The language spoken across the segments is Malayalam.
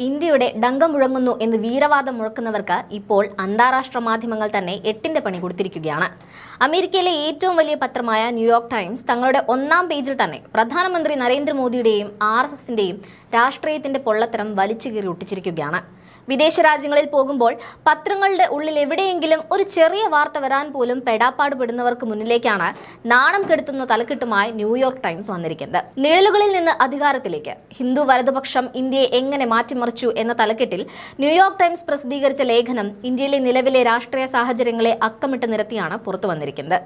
ഇന്ത്യയുടെ ഡങ്കം മുഴങ്ങുന്നു എന്ന് വീരവാദം മുഴക്കുന്നവർക്ക് ഇപ്പോൾ അന്താരാഷ്ട്ര മാധ്യമങ്ങൾ തന്നെ എട്ടിന്റെ പണി കൊടുത്തിരിക്കുകയാണ്. അമേരിക്കയിലെ ഏറ്റവും വലിയ പത്രമായ ന്യൂയോർക്ക് ടൈംസ് തങ്ങളുടെ ഒന്നാം പേജിൽ തന്നെ പ്രധാനമന്ത്രി നരേന്ദ്രമോദിയുടെയും RSSന്റെയും രാഷ്ട്രീയത്തിന്റെ പൊള്ളത്തരം വലിച്ചുകീറി ഒട്ടിച്ചിരിക്കുകയാണ്. വിദേശ രാജ്യങ്ങളിൽ പോകുമ്പോൾ പത്രങ്ങളുടെ ഉള്ളിൽ എവിടെയെങ്കിലും ഒരു ചെറിയ വാർത്ത വരാൻ പോലും പെടാപ്പാടുപെടുന്നവർക്ക് മുന്നിലേക്കാണ് നാണം കെടുത്തുന്ന തലക്കെട്ടുമായി ന്യൂയോർക്ക് ടൈംസ് വന്നിരിക്കുന്നത്. നിഴലുകളിൽ നിന്ന് അധികാരത്തിലേക്ക് ഹിന്ദു വലതുപക്ഷം ഇന്ത്യയെ എങ്ങനെ മാറ്റിമറിച്ചു എന്ന തലക്കെട്ടിൽ ന്യൂയോർക്ക് ടൈംസ് പ്രസിദ്ധീകരിച്ച ലേഖനം ഇന്ത്യയിലെ നിലവിലെ രാഷ്ട്രീയ സാഹചര്യങ്ങളെ അക്കമിട്ട് നിരത്തിയാണ് പുറത്തു വന്നിരിക്കുന്നത്.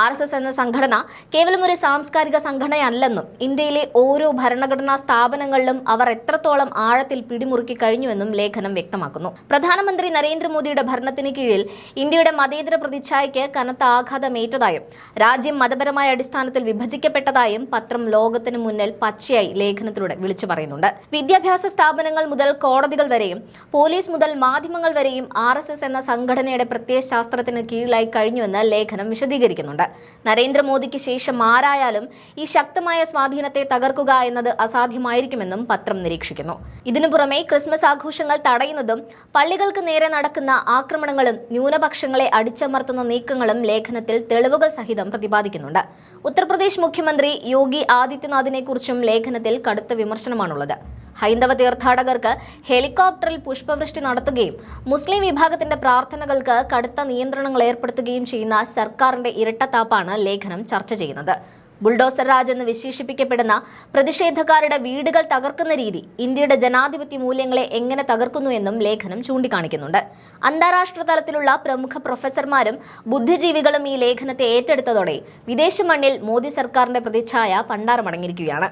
RSS എന്ന സംഘടന കേവലം ഒരു സാംസ്കാരിക സംഘടനയല്ലെന്നും ഇന്ത്യയിലെ ഓരോ ഭരണഘടനാ സ്ഥാപനങ്ങളിലും അവർ എത്രത്തോളം ആഴത്തിൽ പിടിമുറുക്കി കഴിഞ്ഞുവെന്നും ലേഖനം വ്യക്തമാക്കുന്നു. പ്രധാനമന്ത്രി നരേന്ദ്രമോദിയുടെ ഭരണത്തിന് കീഴിൽ ഇന്ത്യയുടെ മതേതര പ്രതിച്ഛായയ്ക്ക് കനത്ത ആഘാതമേറ്റതായും രാജ്യം മതപരമായ അടിസ്ഥാനത്തിൽ വിഭജിക്കപ്പെട്ടതായും പത്രം ലോകത്തിന് മുന്നിൽ പച്ചയായി ലേഖനത്തിലൂടെ വിളിച്ചു പറയുന്നുണ്ട്. വിദ്യാഭ്യാസ സ്ഥാപനങ്ങൾ മുതൽ കോടതികൾ വരെയും പോലീസ് മുതൽ മാധ്യമങ്ങൾ വരെയും RSS എന്ന സംഘടനയുടെ പ്രത്യയശാസ്ത്രത്തിന് കീഴിലായി കഴിഞ്ഞുവെന്ന് ലേഖനം വിശദീകരിക്കുന്നുണ്ട്. നരേന്ദ്രമോദിക്ക് ശേഷം ആരായാലും ഈ ശക്തമായ സ്വാധീനത്തെ തകർക്കുക എന്നത് അസാധ്യമായിരിക്കുമെന്നും പത്രം നിരീക്ഷിക്കുന്നു. ഇതിനു പുറമെ ക്രിസ്മസ് ആഘോഷങ്ങൾ തടയുന്നതും പള്ളികൾക്ക് നേരെ നടക്കുന്ന ആക്രമണങ്ങളും ന്യൂനപക്ഷങ്ങളെ അടിച്ചമർത്തുന്ന നീക്കങ്ങളും ലേഖനത്തിൽ തെളിവുകൾ സഹിതം പ്രതിപാദിക്കുന്നുണ്ട്. ഉത്തർപ്രദേശ് മുഖ്യമന്ത്രി യോഗി ആദിത്യനാഥിനെ കുറിച്ചും ലേഖനത്തിൽ കടുത്ത വിമർശനമാണുള്ളത്. ഹൈന്ദവ തീർത്ഥാടകർക്ക് ഹെലികോപ്റ്ററിൽ പുഷ്പവൃഷ്ടി നടത്തുകയും മുസ്ലിം വിഭാഗത്തിന്റെ പ്രാർത്ഥനകൾക്ക് കടുത്ത നിയന്ത്രണങ്ങൾ ഏർപ്പെടുത്തുകയും ചെയ്യുന്ന സർക്കാരിന്റെ ഇരട്ടത്താപ്പാണ് ലേഖനം ചർച്ച ചെയ്യുന്നത്. ബുൾഡോസർ രാജ് എന്ന് വിശേഷിപ്പിക്കപ്പെടുന്ന പ്രതിഷേധക്കാരുടെ വീടുകൾ തകർക്കുന്ന രീതി ഇന്ത്യയുടെ ജനാധിപത്യ മൂല്യങ്ങളെ എങ്ങനെ തകർക്കുന്നു എന്നും ലേഖനം ചൂണ്ടിക്കാണിക്കുന്നുണ്ട്. അന്താരാഷ്ട്ര തലത്തിലുള്ള പ്രമുഖ പ്രൊഫസർമാരും ബുദ്ധിജീവികളും ഈ ലേഖനത്തെ ഏറ്റെടുത്തതോടെ വിദേശ മണ്ണിൽ മോദി സർക്കാരിന്റെ പ്രതിച്ഛായ പണ്ടാരമടങ്ങിയിരിക്കുകയാണ്.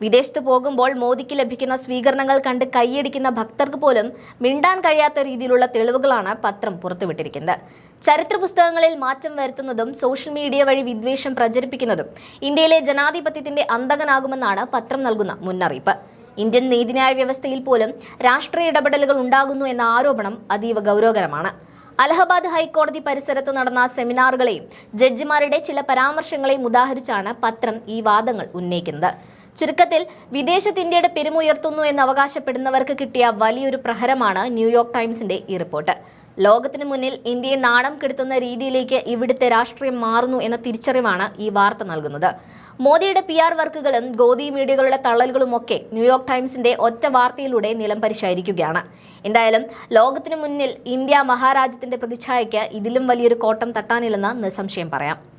വിദേശത്ത് പോകുമ്പോൾ മോദിക്ക് ലഭിക്കുന്ന സ്വീകരണങ്ങൾ കണ്ട് കൈയടിക്കുന്ന ഭക്തർക്ക് പോലും മിണ്ടാൻ കഴിയാത്ത രീതിയിലുള്ള തെളിവുകളാണ് പത്രം പുറത്തുവിട്ടിരിക്കുന്നത്. ചരിത്ര പുസ്തകങ്ങളിൽ മാറ്റം വരുത്തുന്നതും സോഷ്യൽ മീഡിയ വഴി വിദ്വേഷം പ്രചരിപ്പിക്കുന്നതും ഇന്ത്യയിലെ ജനാധിപത്യത്തിന്റെ അന്തകനാകുമെന്നാണ് പത്രം നൽകുന്ന മുന്നറിയിപ്പ്. ഇന്ത്യൻ നീതിന്യായ വ്യവസ്ഥയിൽ പോലും രാഷ്ട്രീയ ഇടപെടലുകൾ ഉണ്ടാകുന്നു എന്ന ആരോപണം അതീവ ഗൗരവകരമാണ്. അലഹബാദ് ഹൈക്കോടതി പരിസരത്ത് നടന്ന സെമിനാറുകളെയും ജഡ്ജിമാരുടെ ചില പരാമർശങ്ങളെയും ഉദാഹരിച്ചാണ് പത്രം ഈ വാദങ്ങൾ ഉന്നയിക്കുന്നത്. ചുരുക്കത്തിൽ വിദേശത്ത് ഇന്ത്യയുടെ പെരുമുയർത്തുന്നു എന്ന് അവകാശപ്പെടുന്നവർക്ക് കിട്ടിയ വലിയൊരു പ്രഹരമാണ് ന്യൂയോർക്ക് ടൈംസിന്റെ ഈ റിപ്പോർട്ട്. ലോകത്തിന് മുന്നിൽ ഇന്ത്യയെ നാണം കെടുത്തുന്ന രീതിയിലേക്ക് ഇവിടുത്തെ രാഷ്ട്രീയം മാറുന്നു എന്ന തിരിച്ചറിവാണ് ഈ വാർത്ത നൽകുന്നത്. മോദിയുടെ PR വർക്കുകളും ഗോദി മീഡിയകളുടെ തള്ളലുകളുമൊക്കെ ന്യൂയോർക്ക് ടൈംസിന്റെ ഒറ്റ വാർത്തയിലൂടെ നിലംപരിശായിരിക്കുകയാണ്. എന്തായാലും ലോകത്തിന് മുന്നിൽ ഇന്ത്യ മഹാരാജ്യത്തിന്റെ പ്രതിച്ഛായയ്ക്ക് ഇതിലും വലിയൊരു കോട്ടം തട്ടാനില്ലെന്ന് നിസ്സംശയം പറയാം.